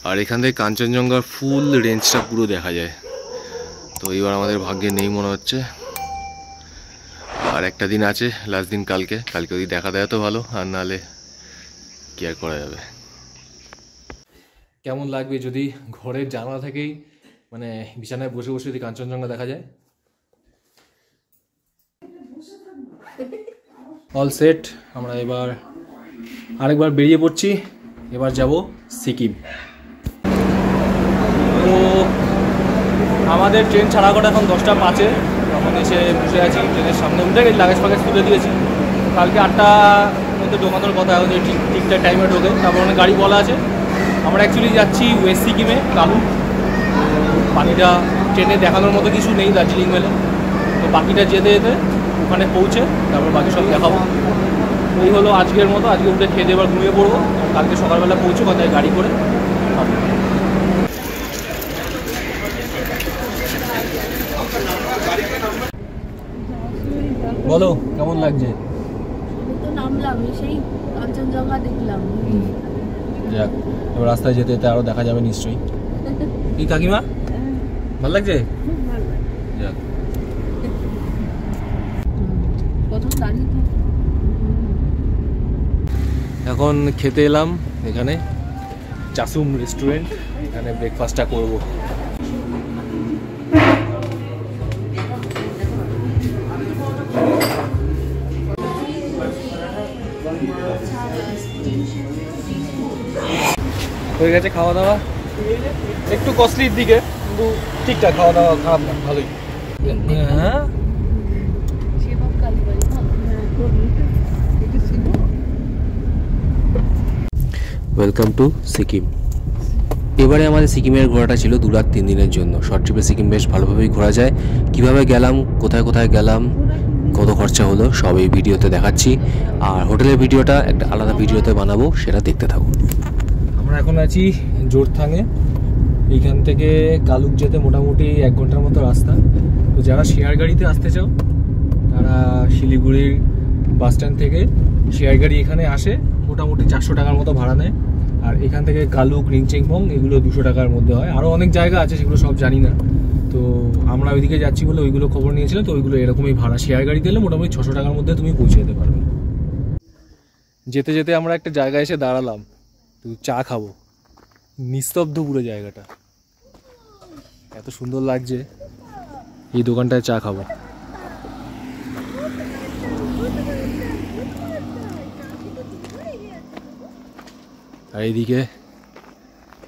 আর এখান থেকে কাঞ্চনজঙ্ঘার ফুল রেঞ্জটা পুরো দেখা যায়। তো এবার আমাদের ভাগ্যে নেই মনে হচ্ছে, আর একটা দিন আছে, লাস্ট দিন কালকে যদি দেখা দেয় তো ভালো, আর নাহলে কি আর করা যাবে। কেমন লাগবে যদি ঘরের জানলা থেকেই মানে বিছানায় বসে বসে যদি কাঞ্চনজঙ্ঘা দেখা যায়। অল সেট, আমরা এবার আরেকবার বেরিয়ে পড়ছি। এবার যাব সিকিম। তো আমাদের ট্রেন ছাড়া কটা এখন 10:05, তখন এসে বসে আছি ট্রেনের সামনে, উঠে গেছি, লাগেজ ফাগেজ তুলে দিয়েছি। কালকে 8টার মধ্যে ঢোকানোর কথা, হচ্ছে ঠিকঠাক টাইমে ঢোকে। তারপর অনেক গাড়ি বলা আছে। আমরা অ্যাকচুয়ালি যাচ্ছি ওয়েস্ট সিকিমে, কালুক। পানিটা ট্রেনে দেখানোর মতো কিছু নেই দার্জিলিং মেলে, তো বাকিটা যেতে যেতে ওখানে পৌঁছে তারপর বাকি সব দেখাবো। এই হলো আজকের মতো। আজকে উঠে খেয়ে দিয়ে এবার ঘুমিয়ে পড়বো, কালকে সকালবেলা পৌঁছে কোথায় গাড়ি করে। বলো কেমন লাগছে? নামলাম, সেই কাঞ্চনজঙ্ঘা দেখলাম। যাক, এবার রাস্তায় যেতে যেতে আরো দেখা যাবে নিশ্চয়ই। কি কাকিমা, ভালো লাগছে? যাক, এখন খেতে এলাম এখানে চাসুম রেস্টুরেন্ট, এখানে ব্রেকফাস্টটা করবো। হয়ে গেছে খাওয়া দাওয়া, একটু কস্টলির দিকে কিন্তু ঠিকঠাক খাওয়া দাওয়া, খারাপ না, ভালোই। হ্যাঁ, ওয়েলকাম টু সিকিম। এবারে আমাদের সিকিমের ঘোরাটা ছিল 2 রাত 3 দিনের জন্য। শর্ট ট্রিপে সিকিম বেশ ভালোভাবেই ঘোরা যায়। কিভাবে গেলাম, কোথায় কোথায় গেলাম, কত খরচা হলো, সব এই ভিডিওতে দেখাচ্ছি। আর হোটেলের ভিডিওটা একটা আলাদা ভিডিওতে বানাবো, সেটা দেখতে থাকুন। আমরা এখন আছি জোরথাংয়ে। এইখান থেকে কালুক যেতে মোটামুটি 1 ঘন্টার মতো রাস্তা। তো যারা শেয়ার গাড়িতে আসতে চাও তারা শিলিগুড়ির বাস স্ট্যান্ড থেকে শেয়ার গাড়ি এখানে আসে, মোটামুটি 400 টাকার মতো ভাড়া নেয়। আর এখান থেকে কালুক, রিংচেংপং এগুলো 200 টাকার মধ্যে হয়। আরও অনেক জায়গা আছে, সেগুলো সব জানি না। তো আমরা ওইদিকে যাচ্ছি বলে ওইগুলো খবর নিয়েছিলাম। তো ওইগুলো এরকমই ভাড়া, শেয়ার গাড়ি দিলে মোটামুটি 600 টাকার মধ্যে তুমি পৌঁছে যেতে পারবে। যেতে যেতে আমরা একটা জায়গায় এসে দাঁড়ালাম, তো চা খাবো। নিস্তব্ধ পুরো জায়গাটা, এত সুন্দর লাগছে। এই দোকানটায় চা খাবো। আর এইদিকে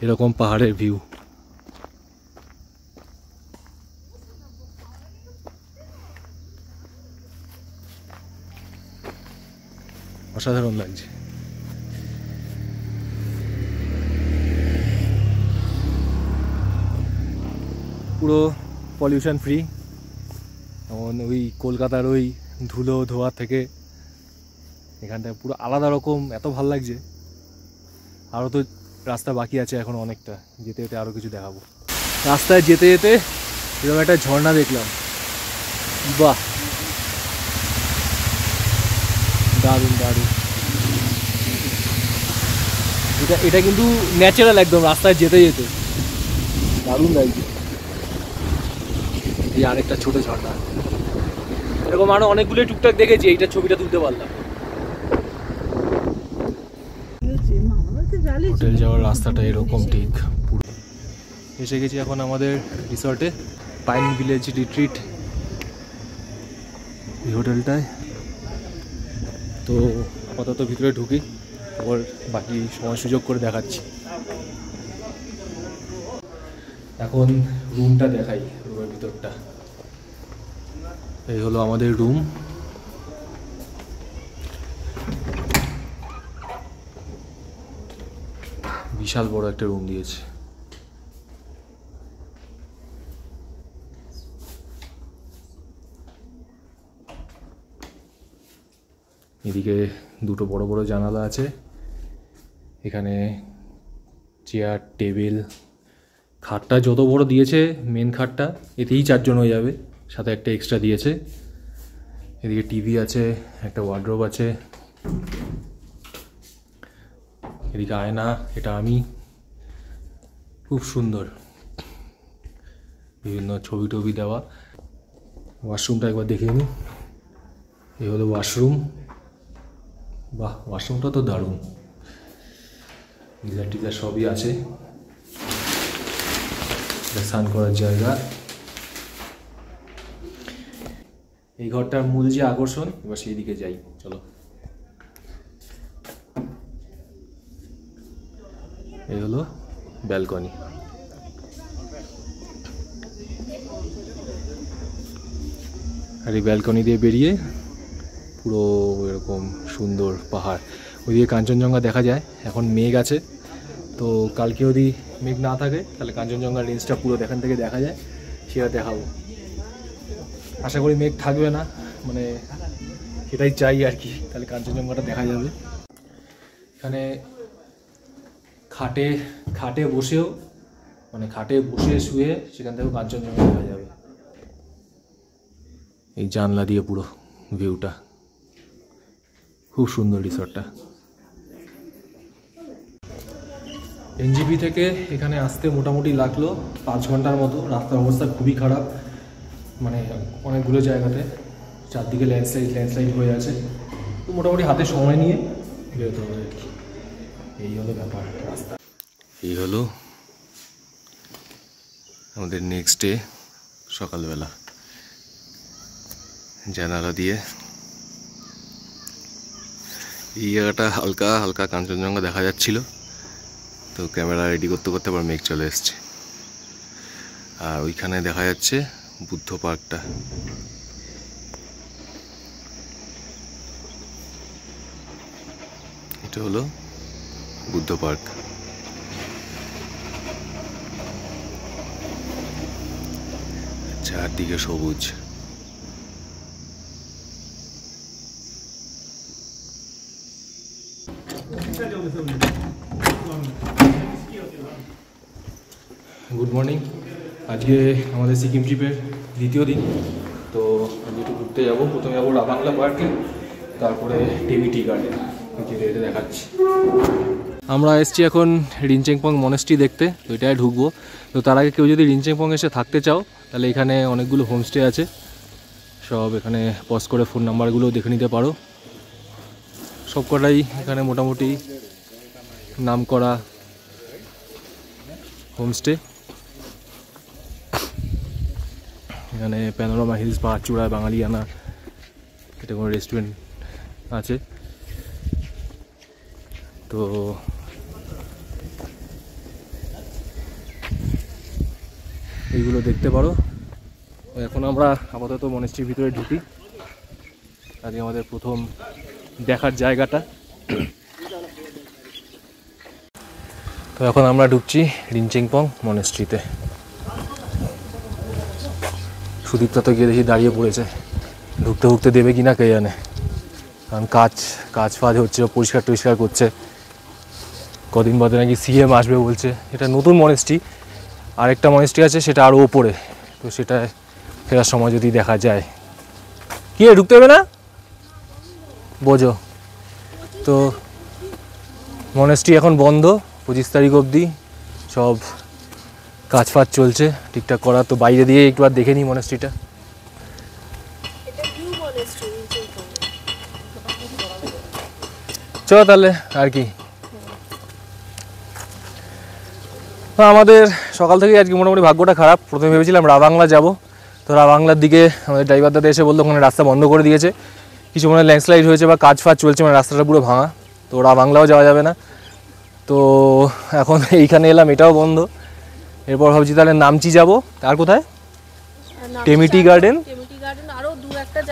এরকম পাহাড়ের ভিউ, অসাধারণ লাগছে। পুরো পলিউশন ফ্রি, যেমন ওই কলকাতার ওই ধুলো ধোয়া থেকে এখানটায় পুরো আলাদা রকম, এত ভাল লাগছে। আরও তো রাস্তা বাকি আছে এখন অনেকটা, যেতে যেতে আরও কিছু দেখাবো। রাস্তায় যেতে যেতে এরকম একটা ঝর্ণা দেখলাম, বাহ, দারুণ দারুণ। এটা কিন্তু ন্যাচারাল একদম, রাস্তায় যেতে যেতে দারুণ লাগছে। এই আরেকটা ছোট ঝর্ণা, এরকম আরো অনেকগুলো টুকটাক দেখেছি, এইটা ছবিটা তুলতে পারলাম। হোটেল যাওয়ার রাস্তাটা এরকম ঠিক পুরো। এসে গেছি এখন আমাদের রিসর্টে, পাইন ভিলেজ রিট্রিট, এই হোটেলটায়। তো আপাতত ভিতরে ঢুকি, তারপর বাকি সময় সুযোগ করে দেখাচ্ছি। এখন রুমটা দেখাই, রুমের ভিতরটা। এই হলো আমাদের রুম। বিশাল বড় একটা রুম দিয়েছে। এদিকে দুটো বড় বড় জানালা আছে, এখানে চেয়ার, টেবিল, খাটটা যত বড় দিয়েছে, মেন খাটটা এতেই 4 জন হয়ে যাবে, সাথে একটা এক্সট্রা দিয়েছে। এদিকে টিভি আছে, একটা ওয়ার্ড্রোব আছে, এদিকে আয়না, এটা আমি, খুব সুন্দর, বিভিন্ন ছবি টবি দেওয়া। ওয়াশরুমটা একবার দেখিয়ে নিই। এই হলো ওয়াশরুম। বাহ, ওয়াশরুমটা তো দারুণ, গিজার টিজার সবই আছে। স্নান করার জায়গা। এই ঘরটার মূল যে আকর্ষণ, এবার সেই দিকে যাই, চলো। এই হলো ব্যালকনি। আর এই ব্যালকনি দিয়ে বেরিয়ে পুরো এরকম সুন্দর পাহাড়, ওইদিকে কাঞ্চনজঙ্ঘা দেখা যায়। এখন মেঘ আছে, তো কালকে যদি মেঘ না থাকে তাহলে কাঞ্চনজঙ্ঘার রেঞ্জটা পুরো এখান থেকে দেখা যায়, সেটা দেখাবো। আশা করি মেঘ থাকবে না, মানে সেটাই চাই আর কি, তাহলে কাঞ্চনজঙ্ঘাটা দেখা যাবে। এখানে খাটে বসেও, মানে খাটে বসে শুয়ে সেখান থেকেও কাঞ্চনজঙ্ঘা দেখা যাবে। এই জানলা দিয়ে পুরো ভিউটা, খুব সুন্দর রিসর্টটা। এনজিপি থেকে এখানে আসতে মোটামুটি লাগলো 5 ঘন্টার মতো। রাস্তার অবস্থা খুবই খারাপ, মানে অনেকগুলো জায়গাতে চারদিকে ল্যান্ডস্লাইড হয়ে আছে। তো মোটামুটি হাতে সময় নিয়ে বেরোতে হবে আর কি। এই হলো ব্যাপার রাস্তা। এই হলো আমাদের নেক্সট ডে সকালবেলা। জানালা দিয়ে এই জায়গাটা হালকা হালকা কাঞ্চনজঙ্ঘা দেখা যাচ্ছিল, তো ক্যামেরা রেডি করতে করতে আবার মেঘ চলে এসছে। আর ওইখানে দেখা যাচ্ছে বুদ্ধ পার্কটা। এটা হলো বুদ্ধ পার্ক। চারদিকে সবুজ। Good morning. আজকে আমাদের সিকিম ট্রিপের দ্বিতীয় দিন। তো আমি একটু ঘুরতে যাবো। প্রথমে যাবো রাবাংলা পার্কে, তারপরে টেমিটি গার্ডেন, এটা দেখাচ্ছি। আমরা এসছি এখন রিনচেংপং মনেস্ট্রি দেখতে, তো এটাই ঢুকবো। তো তার আগে কেউ যদি রিনচেংপং এসে থাকতে চাও, তাহলে এখানে অনেকগুলো হোমস্টে আছে, সব এখানে পজ করে ফোন নাম্বারগুলো দেখে নিতে পারো। সব কটাই এখানে মোটামুটি নাম করা হোমস্টে। এখানে প্যানোরামা হিলস, পাহাড়চূড়া, বাঙালিয়ানা, এটা কোনো রেস্টুরেন্ট আছে। তো এইগুলো দেখতে পারো। এখন আমরা আপাতত মনেস্ট্রির ভিতরে ঢুকি। আজকে আমাদের প্রথম দেখার জায়গাটা। তো এখন আমরা ঢুকছি রিনচেংপং মনেস্ট্রিতে। সুদীপটা তো গিয়ে দেখি দাঁড়িয়ে পড়েছে, ঢুকতে দেবে কিনা কে জানে, কারণ কাজ ফাজ হচ্ছে, পরিষ্কার করছে। কদিন বাদে নাকি সিএম আসবে বলছে। এটা নতুন মনেস্ট্রি। আরেকটা মনেস্ট্রি আছে, সেটা আরও ওপরে, তো সেটা ফেরার সময় যদি দেখা যায়। কি ঢুকতে হবে না বোঝো। তো মনেস্ট্রি এখন বন্ধ 25 তারিখ অবধি, সব কাজ ফাজ চলছে ঠিকঠাক করা। তো বাইরে দিয়ে একবার দেখে নিই মনেস্ট্রিটা। চলো তাহলে আর কি। আমাদের সকাল থেকে আজকে মোটামুটি ভাগ্যটা খারাপ। প্রথমে ভেবেছিলাম রাবাংলা যাব, তো রাবাংলার দিকে আমাদের ড্রাইভার দাদা এসে বললো ওখানে রাস্তা বন্ধ করে দিয়েছে, কিছু মনে ল্যান্ডস্লাইড হয়েছে বা কাজ ফাজ চলছে, মানে রাস্তাটা পুরো ভাঙা, তো রাবাংলাও যাওয়া যাবে না। তো এখন এইখানে এলাম, এটাও বন্ধ। এরপর ভাবছি তাহলে নামচি যাব। আর কোথায়? টেমিটি গার্ডেন,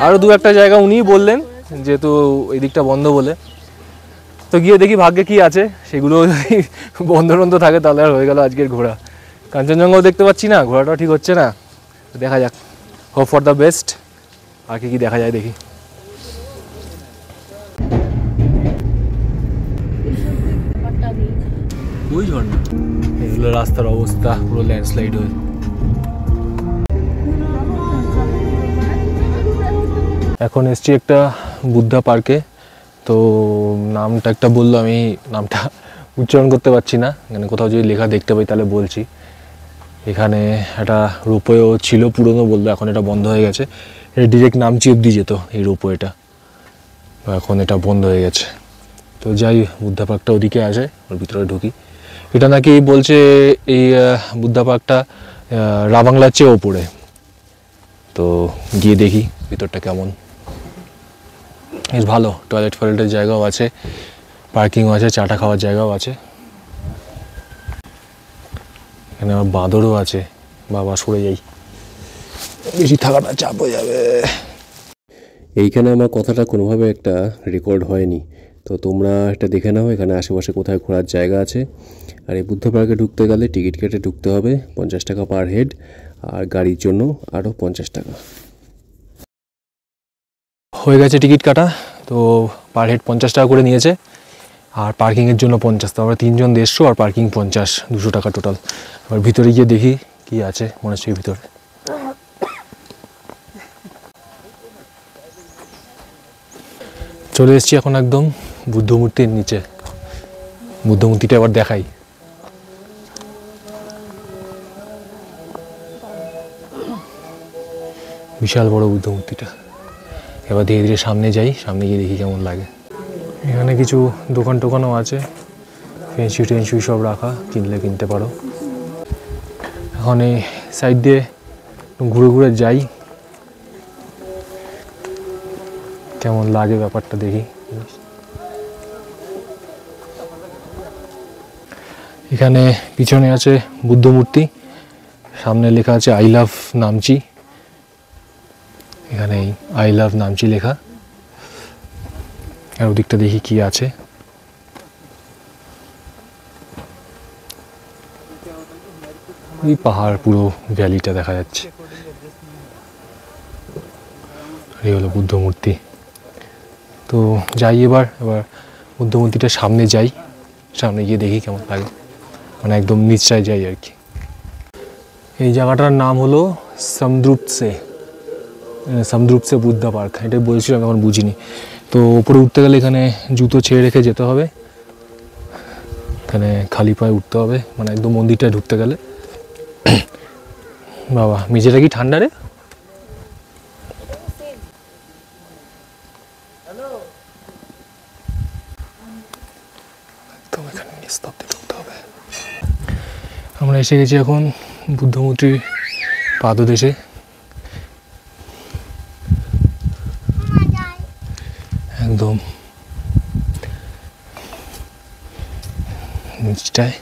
আরও দু একটা জায়গা উনিই বললেন, যেহেতু এই দিকটা বন্ধ বলে। তো গিয়ে দেখি ভাগ্যে কি আছে, সেগুলো যদি বন্ধ থাকে তাহলে আর হয়ে গেল আজকের ঘোরা। কাঞ্চনজঙ্ঘাও দেখতে পাচ্ছি না, ঘোরাটাও ঠিক হচ্ছে না। দেখা যাক, হোপ ফর দ্য বেস্ট। আর কি দেখা যায় দেখি। ওই ঝর্ণা, এগুলো রাস্তার অবস্থা পুরো ল্যান্ডস্লাইড হয়ে। এখন এসছি একটা বুদ্ধা পার্কে। তো নামটা একটা বললো, আমি নামটা উচ্চারণ করতে পারছি না, এখানে কোথাও যদি লেখা দেখতে পাই তাহলে বলছি। এখানে একটা রোপওয়েও ছিল, পুরনো বললো, এখন এটা বন্ধ হয়ে গেছে। এটা ডিরেক্ট নামচি অব্দি যেত এই রোপওয়েটা, এখন এটা বন্ধ হয়ে গেছে। তো যাই, বুদ্ধা পার্কটা ওদিকে আছে, ওর ভিতরে ঢুকি। এটা নাকি বলছে এই বুদ্ধা পার্কটা রাবাংলার চেয়ে ওপরে। তো গিয়ে দেখি ভিতরটা কেমন। বেশ ভালো, টয়লেট ফয়লেটের জায়গাও আছে, পার্কিংও আছে, চাটা খাওয়ার জায়গাও আছে। এখানে আমার বাঁদরও আছে, বাবা সরে যাই, বেশি থাকাটা চাপ হয়ে যাবে। এইখানে আমার কথাটা কোনোভাবে একটা রেকর্ড হয়নি, তো তোমরা এটা দেখে নাও এখানে আশেপাশে কোথায় ঘোরার জায়গা আছে। আর এই বুদ্ধ পার্কে ঢুকতে গেলে টিকিট কেটে ঢুকতে হবে, 50 টাকা পার হেড, আর গাড়ির জন্য আরও 50 টাকা। হয়ে গেছে টিকিট কাটা, তো পার হেড 50 টাকা করে নিয়েছে, আর পার্কিংয়ের জন্য 50। তো আমরা 3 জন 150 আর পার্কিং 50, 200 টাকা টোটাল। এবার ভিতরে গিয়ে দেখি কি আছে মনেশ্রীর ভিতরে। চলে এসেছি এখন একদম বুদ্ধ মূর্তির নিচে। বুদ্ধ মূর্তিটা এবার দেখাই। বিশাল বড় বুদ্ধ মূর্তিটা। এবার ধীরে ধীরে সামনে যাই, সামনে গিয়ে দেখি কেমন লাগে। এখানে কিছু দোকান টোকানও আছে, ফেন্সি টেন্সি সব রাখা, কিনলে কিনতে পারো। এখন এই সাইড দিয়ে ঘুরে ঘুরে যাই, কেমন লাগে ব্যাপারটা দেখি। এখানে পিছনে আছে বুদ্ধ মূর্তি, সামনে লেখা আছে আই লাভ নামচি। এখানে আই লাভ নামচি লেখা। আর ওদিকটা দেখি কি আছে। এই পাহাড়, পুরো ভ্যালিটা দেখা যাচ্ছে। এই হলো বুদ্ধ মূর্তি। তো যাই এবার বুদ্ধ মূর্তিটার সামনে যাই, সামনে গিয়ে দেখি কেমন লাগে, মানে একদম নিচটায় যাই আর কি। এই জায়গাটার নাম হলো সমদ্রুপসে বুদ্ধা পার্ক, এটাই বলছিলাম, এখন বুঝিনি। তো উপরে উঠতে গেলে এখানে জুতো ছেড়ে রেখে যেতে হবে, এখানে খালি পায়ে উঠতে হবে, মানে একদম মন্দিরটায় ঢুকতে গেলে। বাবা মেঝেটা কি ঠান্ডা রে? একদম এখানে নিস্তব্ধে ঢুকতে হবে। আমরা এসে গেছি এখন বুদ্ধ মূর্তির পাদদেশে। একদম নিচটায়।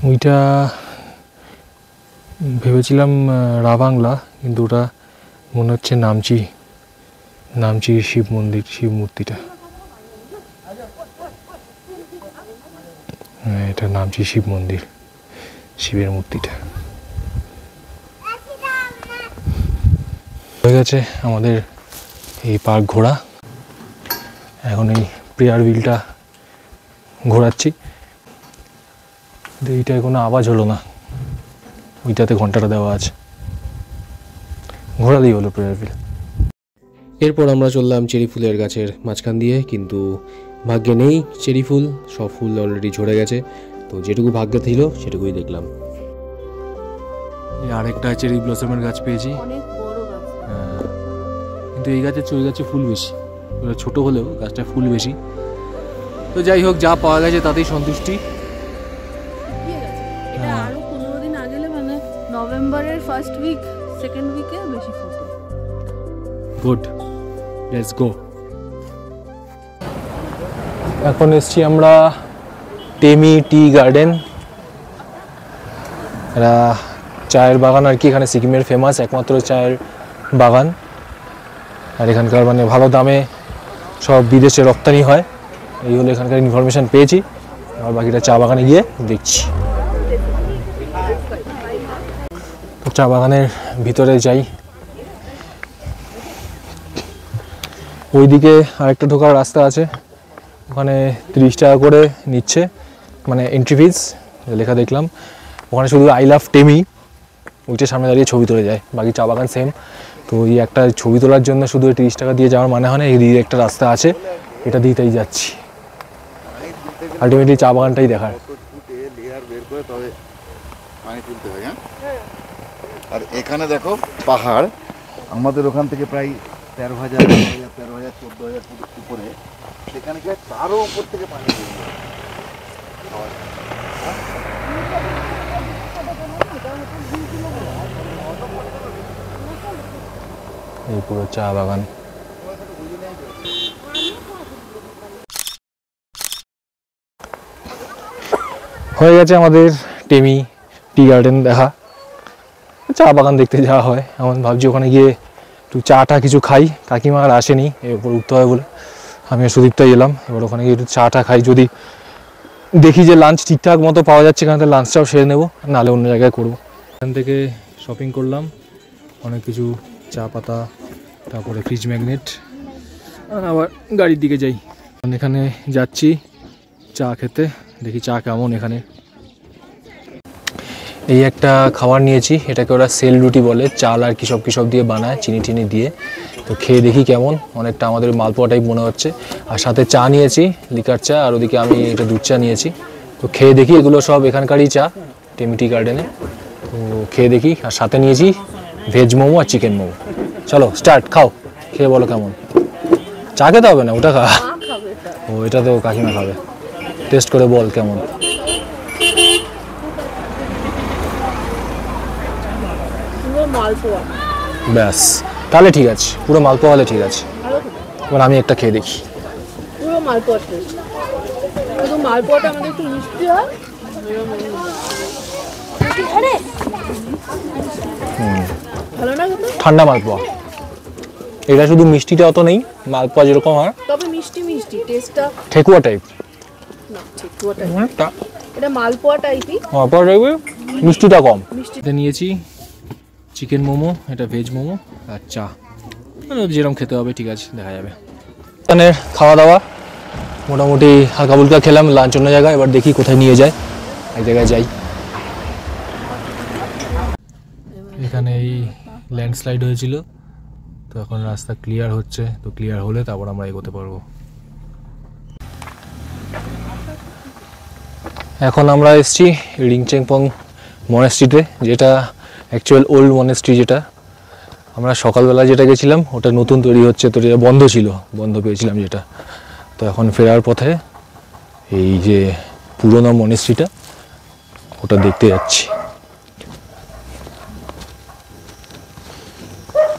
ওইটা ভেবেছিলাম রাবাংলা, কিন্তু ওটা মনে হচ্ছে নামচি শিব মন্দির, শিব মূর্তিটা। হ্যাঁ, এটা নামচি শিব মন্দির, শিবের মূর্তিটা। হয়ে গেছে আমাদের এই পার্ক ঘোরা। এখন এই প্রেয়ার হুইলটা ঘোরাচ্ছি। এইটায় কোনো আওয়াজ হলো না, ওইটাতে ঘন্টাটা দেওয়া আছে, ঘোরালেই হলো প্রেয়ার হুইল। এরপর আমরা চললাম চেরি ফুলের গাছের মাঝখান দিয়ে, কিন্তু ভাগ্যে নেই চেরি ফুল, সব ফুল অলরেডি ঝরে গেছে। তো যেটুকু ভাগ্যে ছিল সেটুকুই দেখলাম। আরেকটা চেরি ব্লসমের গাছ পেয়েছি, অনেক বড় গাছ। হ্যাঁ, কিন্তু এই গাছের ওই গাছে ফুল বেশি, ওটা ছোটো হলেও গাছটা ফুল বেশি। তো যাই হোক, যা পাওয়া গেছে তাতেই সন্তুষ্টি। এটা আরো 15 দিন আগে, মানে নভেম্বরের ফার্স্ট উইক, সেকেন্ড উইকে বেশি ফটো। Good, let's go. এখন এসছি আমরা টেমি টি গার্ডেন, এরা চায়ের বাগান আর কি, এখানে সিকিমের ফেমাস একমাত্র চায়ের বাগান। আর এখানকার মানে ভালো দামে সব বিদেশে রপ্তানি হয়, এই হলো এখানকার ইনফরমেশান পেয়েছি। আর বাকিটা চা বাগানে গিয়ে দেখছি। তো চা বাগানের ভিতরে যাই। ওইদিকে আরেকটা ঢোকার রাস্তা আছে, ওখানে 30 টাকা করে নিচ্ছে, মানে এন্ট্রি ফিজ। লেখা দেখলাম। ওখানে শুধু আই লাভ টেমি ওইটার সামনে দাঁড়িয়ে ছবি তুলে যায়, বাকি চা বাগান সেম। তো এই একটা ছবি তোলার জন্য শুধু 30 টাকা দিয়ে যাওয়ার মানে হয় না। এই একটা রাস্তা আছে, এটা দিয়েই যাচ্ছি, আলটিমেটলি চা বাগানটাই দেখার। আর এখানে দেখো পাহাড়, আমাদের ওখান থেকে প্রায় 13,000 13,000 14,000 ফুট উপরে, সেখানে গিয়ে তারও উপর থেকে পানি পড়বে। এই পুরো চা বাগান। হয়ে গেছে আমাদের টেমি টি গার্ডেন দেখা, চা বাগান দেখতে যাওয়া হয়। এমন ভাবছি ওখানে গিয়ে একটু চাটা কিছু খাই, কাকিমা আর আসেনি এর উপর উঠতে হয় বলে, আমি আর সুদীপটাই এলাম। এবার ওখানে গিয়ে একটু চাটা খাই, যদি দেখি যে লাঞ্চ ঠিকঠাক মতো পাওয়া যাচ্ছে এখানে, লাঞ্চটাও সেরে নেবো, নাহলে অন্য জায়গায় করবো। এখান থেকে শপিং করলাম অনেক কিছু, চা পাতা, তারপরে ফ্রিজ ম্যাগনেট, আবার গাড়ির দিকে যাই। এখানে যাচ্ছি চা খেতে, দেখি চা কেমন এখানে। এই একটা খাবার নিয়েছি, এটাকে ওরা সেল রুটি বলে, চাল আর কিসব কিসব দিয়ে বানায়, চিনি টিনি দিয়ে। তো খেয়ে দেখি কেমন, অনেকটা আমাদের মালপোয়া টাইপ মনে হচ্ছে। আর সাথে চা নিয়েছি, লিকার চা, আর ওদিকে আমি এটা দুধ চা নিয়েছি। তো খেয়ে দেখি, এগুলো সব এখানকারই চা, টেমি টি গার্ডেনে। তো খেয়ে দেখি, আর সাথে নিয়েছি ভেজ মোমো আর চিকেন মোমো। চলো স্টার্ট, খাও, খেয়ে বলো কেমন। চা খেতে হবে না, ওটা খা। ও এটা তো কাকিমা খাবে, টেস্ট করে বল কেমন। ব্যাস তাহলে ঠিক আছে, পুরো মালপোয়া হলে ঠিক আছে। এবার আমি একটা খেয়ে দেখি। পুরো মালপোয়া টেস্ট, শুধু মালপোয়াটা আমাদের একটু মিষ্টি হয়। ভালো না খেতে? ঠান্ডা মালপোয়া, এটা শুধু মিষ্টিটা অত নেই, মালপোয়া যেরকম হয় তবে মিষ্টি মিষ্টি টেস্টটা, ঠেকুয়া টাইপ না ঠেকুয়া টাইপ, অনেকটা এটা মালপোয়া টাইপই, মালপোয়া টাইপের, মিষ্টিটা কম। মিষ্টিটা নিয়েছি চিকেন মোমো, এটা ভেজ মোমো আর চা, যেরকম খেতে হবে ঠিক আছে, দেখা যাবে। এখানে খাওয়া দাওয়া মোটামুটি হালকা ফুলকা খেলাম, লাঞ্চ অন্য জায়গায়। এবার দেখি কোথায় নিয়ে যায়, এক জায়গায় যাই। এখানে এই ল্যান্ডস্লাইড হয়েছিল, তো এখন রাস্তা ক্লিয়ার হচ্ছে, তো ক্লিয়ার হলে তারপর আমরা এগোতে পারবো। এখন আমরা এসেছি রিংচেংপং মনেস্ট্রিতে, যেটা অ্যাকচুয়াল ওল্ড মনেস্ট্রি। যেটা আমরা সকালবেলা যেটা গেছিলাম ওটা নতুন তৈরি হচ্ছে, তো এটা বন্ধ ছিল, বন্ধ পেয়েছিলাম যেটা। তো এখন ফেরার পথে এই যে পুরোনো মনেস্ট্রিটা, ওটা দেখতে যাচ্ছি।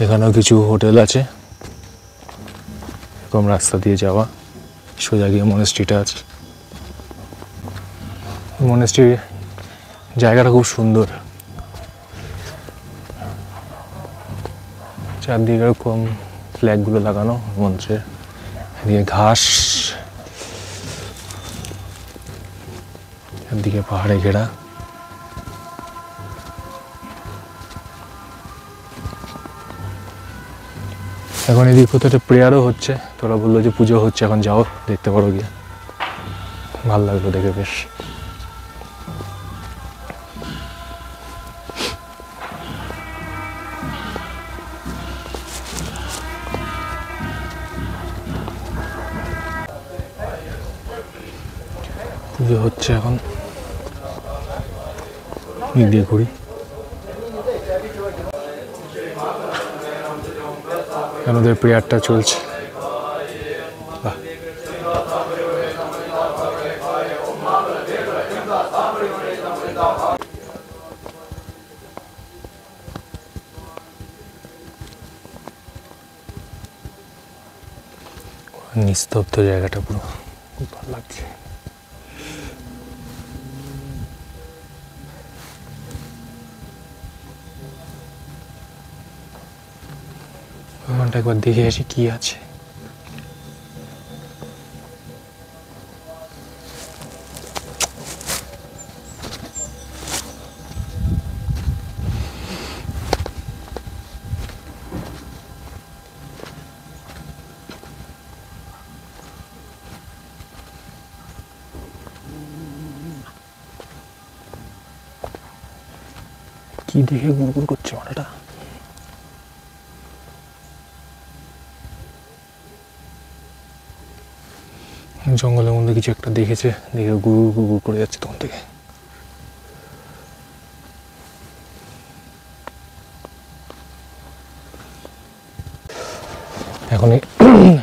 এখানেও কিছু হোটেল আছে, এরকম রাস্তা দিয়ে যাওয়া, সোজা গিয়ে মনেস্ট্রিটা আছে। মনেস্ট্রির জায়গাটা খুব সুন্দর, চারদিকে এরকম ফ্ল্যাগগুলো লাগানো মন্ত্রের, এদিকে ঘাস, এদিকে পাহাড়ে ঘেরা। এখন এদিক কোথাও একটা প্রেয়ারও হচ্ছে, তোরা বললো যে পুজো হচ্ছে, এখন যাও দেখতে পারো গিয়ে, ভালো লাগলো দেখে বেশ। পুজো হচ্ছে এখন, দিয়ে ঘুরি। আমাদের প্রেয়ারটা চলছে, বাহ। নিস্তব্ধ জায়গাটা পুরো, খুব ভালো লাগছে। ভগবানটা একবার দেখে আসি কি আছে। কি দেখে গুড়গুড় করছে মাথাটা? জঙ্গলের মধ্যে কিছু একটা দেখেছে, দেখে গুড় গুড় করে যাচ্ছে তখন থেকে। এখন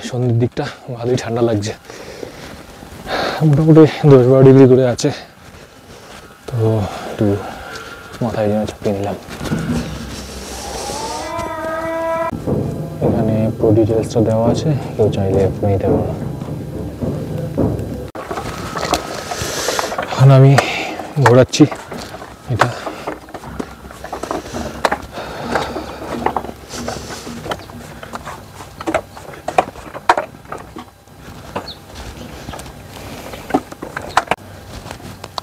সন্ধ্যের দিকটা ভালোই ঠান্ডা লাগছে, মোটামুটি 10-12 ডিগ্রি করে আছে, তো একটু মাথায় জন্য চাপিয়ে নিলাম। এখানে পুরো ডিটেলসটা দেওয়া আছে, কেউ চাইলে নিতে পারো। এখন আমি ঘোরাচ্ছি এটা।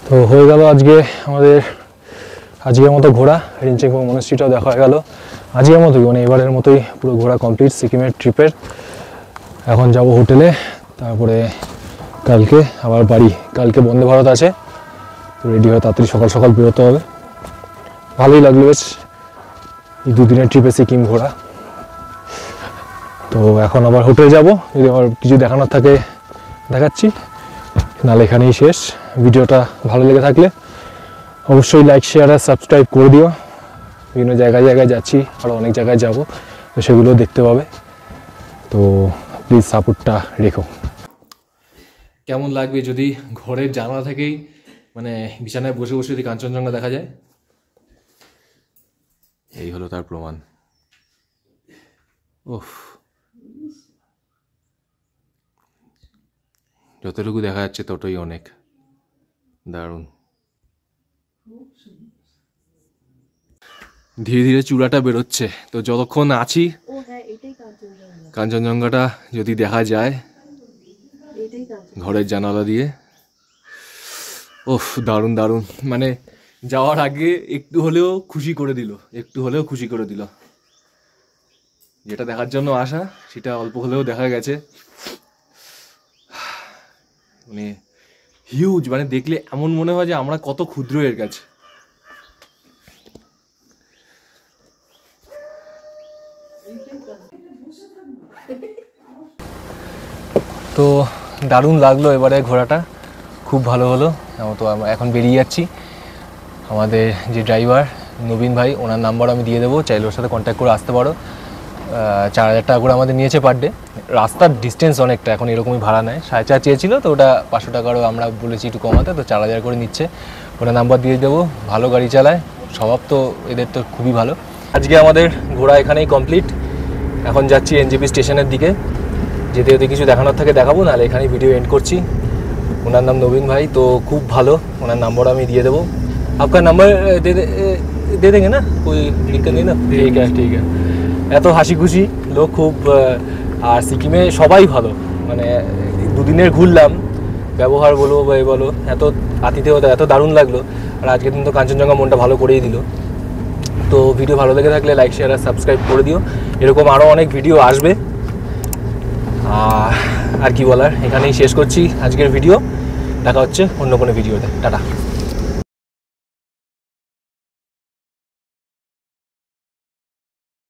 তো হয়ে গেল আজকের মতো ঘোরা, রিনচেনপো মনাস্ট্রিটাও দেখা হয়ে গেল আজকের মতোই, মানে এবারের মতোই পুরো ঘোরা কমপ্লিট সিকিমের ট্রিপের। এখন যাব হোটেলে, তারপরে কালকে আবার বাড়ি। কালকে বন্দে ভারত আছে, তো রেডি হয়ে তাড়াতাড়ি সকাল সকাল বেরোতে হবে। ভালোই লাগলো বেশ এই 2 দিনের ট্রিপে সিকিম ঘোরা। তো এখন আবার হোটেলে যাব, যদি আবার কিছু দেখানোর থাকে দেখাচ্ছি, নাহলে এখানেই শেষ। ভিডিওটা ভালো লেগে থাকলে অবশ্যই লাইক শেয়ার আর সাবস্ক্রাইব করে দিও। বিভিন্ন জায়গায় যাচ্ছি, আরও অনেক জায়গায় যাব, তো সেগুলো দেখতে পাবে, তো প্লিজ সাপোর্টটা রেখো। কেমন লাগবে যদি ঘরের জানালা থেকেই মানে বিছানায় বসে বসে যদি কাঞ্চনজঙ্ঘা দেখা যায়? এই হলো তার প্রমাণ। ওফ, যতটুকু দেখা যাচ্ছে ততই অনেক দারুণ। ধীরে ধীরে চূড়াটা বেরোচ্ছে, তো যতক্ষণ আছি কাঞ্চনজঙ্ঘাটা যদি দেখা যায় ঘরের জানালা দিয়ে, ওফ দারুণ দারুণ। মানে যাওয়ার আগে একটু হলেও খুশি করে দিল, যেটা দেখার জন্য আসা সেটা অল্প হলেও দেখা গেছে। মানে হিউজ, মানে দেখলে এমন মনে হয় যে আমরা কত ক্ষুদ্র এর কাছে। তো দারুণ লাগলো এবারে ঘোরাটা, খুব ভালো হলো। তো আমরা এখন বেরিয়ে যাচ্ছি। আমাদের যে ড্রাইভার নবীন ভাই, ওনার নাম্বার আমি দিয়ে দেবো, চাইলে ওর সাথে কন্ট্যাক্ট করে আসতে পারো। 4000 টাকা করে আমাদের নিয়েছে পার ডে। রাস্তার ডিস্টেন্স অনেকটা, এখন এরকমই ভাড়া নেয়। 4.5 চেয়েছিল, তো ওটা 500 টাকারও আমরা বলেছি একটু কমাতে, তো 4000 করে নিচ্ছে। ওটা নাম্বার দিয়ে দেবো। ভালো গাড়ি চালায়, স্বভাব তো এদের তো খুবই ভালো। আজকে আমাদের ঘোরা এখানেই কমপ্লিট। এখন যাচ্ছি এনজেপি স্টেশনের দিকে। যেতে যেতে কিছু দেখানোর থাকে দেখাবো, নাহলে এখানেই ভিডিও এন্ড করছি। ওনার নাম নবীন ভাই, তো খুব ভালো। ওনার নাম্বার আমি দিয়ে দেবো। আপনার নাম্বার দে দেंगे না, कोई दिक्कत नहीं ना? ঠিক আছে। এত হাসি খুশি লোক খুব, আর সিকিমে সবাই ভালো। মানে 2 দিনের ঘুরলাম, ব্যবহার বলো বা বলো, এত আতিথেয়তা এত দারুণ লাগলো। আর আজকের দিন তো কাঞ্চনজঙ্ঘা মনটা ভালো করেই দিল। তো ভিডিও ভালো লেগে থাকলে লাইক শেয়ার আর সাবস্ক্রাইব করে দিও। এরকম আরও অনেক ভিডিও আসবে। আর কি বলার, এখানেই শেষ করছি আজকের ভিডিও। দেখা হচ্ছে অন্য কোনো ভিডিওতে। টাটা।